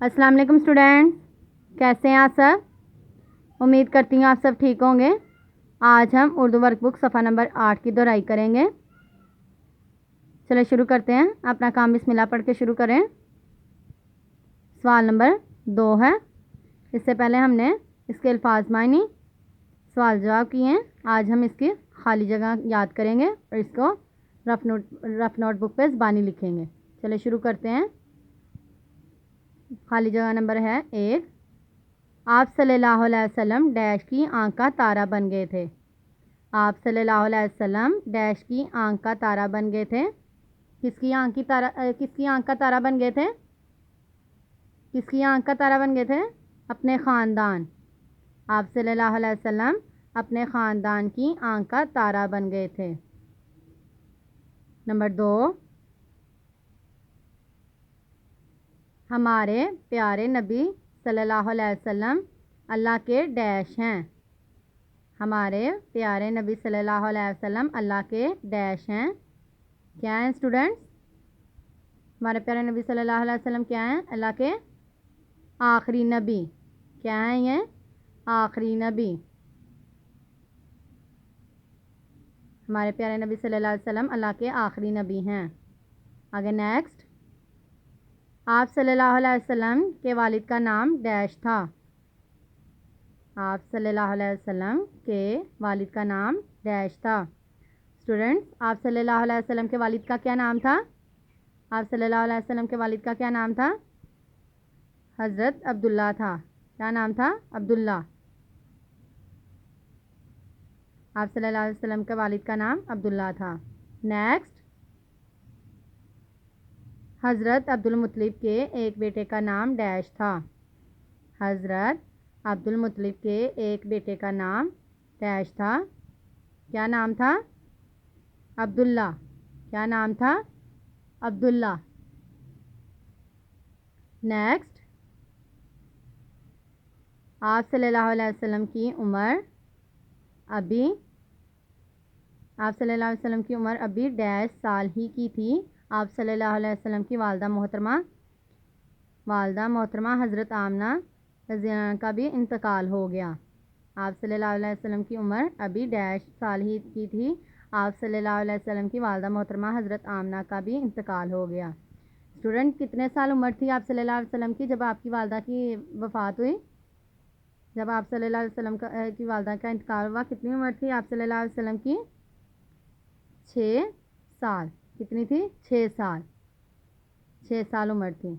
अस्सलाम वालेकुम स्टूडेंट्स, कैसे हैं आप सब। उम्मीद करती हूँ आप सब ठीक होंगे। आज हम उर्दू वर्कबुक सफ़ा नंबर 8 की दोहराई करेंगे। चलो शुरू करते हैं। अपना काम बिस्मिल्लाह पढ़ के शुरू करें। सवाल नंबर 2 है। इससे पहले हमने इसके अल्फाज मायनी सवाल जवाब किए हैं। आज हम इसकी खाली जगह याद करेंगे और इसको रफ नोटबुक पे ज़बानी लिखेंगे। चलो शुरू करते हैं। खाली जगह नंबर है 1। आप सल्लल्लाहु अलैहि वसल्लम डैश की आँख का तारा बन गए थे। आप सल्लल्लाहु अलैहि वसल्लम डैश की आँख का तारा बन गए थे। किसकी आँख का तारा बन गए थे। किसकी आँख का तारा बन गए थे। अपने ख़ानदान। आप सल्लल्लाहु अलैहि वसल्लम अपने ख़ानदान की आँख का तारा बन गए थे। नंबर 2। हमारे प्यारे नबी सल्लल्लाहु अलैहि वसल्लम अल्लाह के डैश हैं। हमारे प्यारे नबी सल्लल्लाहु अलैहि वसल्लम अल्लाह के डैश हैं। क्या हैं स्टूडेंट्स। हमारे प्यारे नबी सल्लल्लाहु अलैहि वसल्लम क्या हैं। अल्लाह के आखिरी नबी। क्या हैं ये। आखिरी नबी। हमारे प्यारे नबी सल्लल्लाहु अलैहि वसल्लम अल्लाह के आखिरी नबी हैं। आगे नेक्स्ट। आप सल्लल्लाहु अलैहि वसल्लम के वालिद का नाम डैश था। आप सल्लल्लाहु अलैहि वसल्लम के वालिद का नाम डैश था। स्टूडेंट्स, आप सल्लल्लाहु अलैहि वसल्लम के वालिद का क्या नाम था। आप सल्लल्लाहु अलैहि वसल्लम के वालिद का क्या नाम था। हज़रत अब्दुल्ला था। क्या नाम था। अब्दुल्ला। आप सल्लल्लाहु अलैहि वसल्लम के वालिद का नाम अब्दुल्ला था। नेक्स्ट। हज़रत अब्दुल मुत्तलिब के एक बेटे का नाम डैश था। हज़रत अब्दुल मुत्तलिब के एक बेटे का नाम डैश था। क्या नाम था। अब्दुल्ला। क्या नाम था। अब्दुल्ला। नेक्स्ट। आप सल्लल्लाहु अलैहि वसल्लम की उम्र अभी आप सल्लल्लाहु अलैहि वसल्लम की उम्र अभी डैश साल ही की थी। आप सल्लल्लाहु अलैहि वसल्लम की वालदा मोहतरमा हज़रत आमना रज़ियल्लाहु अन्हा का भी इंतकाल हो गया। आप सल्लल्लाहु अलैहि वसल्लम की उम्र अभी डैश साल ही की थी। आप सल्लल्लाहु अलैहि वसल्लम की वालदा मोहतरमा हज़रत आमना का भी इंतकाल हो गया। स्टूडेंट, कितने साल उम्र थी आप सल्लल्लाहु अलैहि वसल्लम की जब आपकी वालदा की वफ़ात हुई। जब आप सल्लल्लाहु अलैहि वसल्लम की वालदा का इंतकाल हुआ, कितनी उम्र थी आप सल्लल्लाहु अलैहि वसल्लम की। 6 साल। कितनी थी। 6 साल। 6 साल उम्र थी।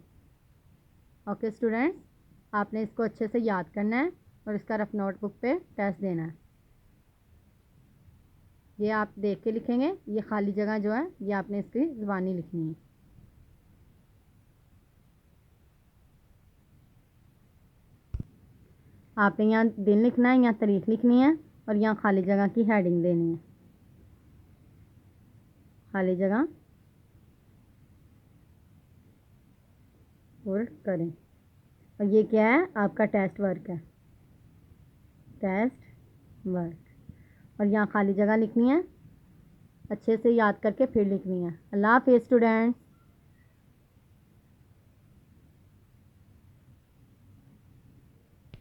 ओके स्टूडेंट्स, आपने इसको अच्छे से याद करना है और इसका रफ नोटबुक पे टेस्ट देना है। ये आप देख के लिखेंगे। ये खाली जगह जो है ये आपने इसकी ज़बानी लिखनी है। आपने यहाँ दिन लिखना है, यहाँ तारीख लिखनी है और यहाँ खाली जगह की हेडिंग देनी है। खाली जगह और करें। और ये क्या है। आपका टेस्ट वर्क है। Test work. और यहाँ खाली जगह लिखनी है। अच्छे से याद करके फिर लिखनी है। अल्लाह हाफ़िज़ स्टूडेंट्स।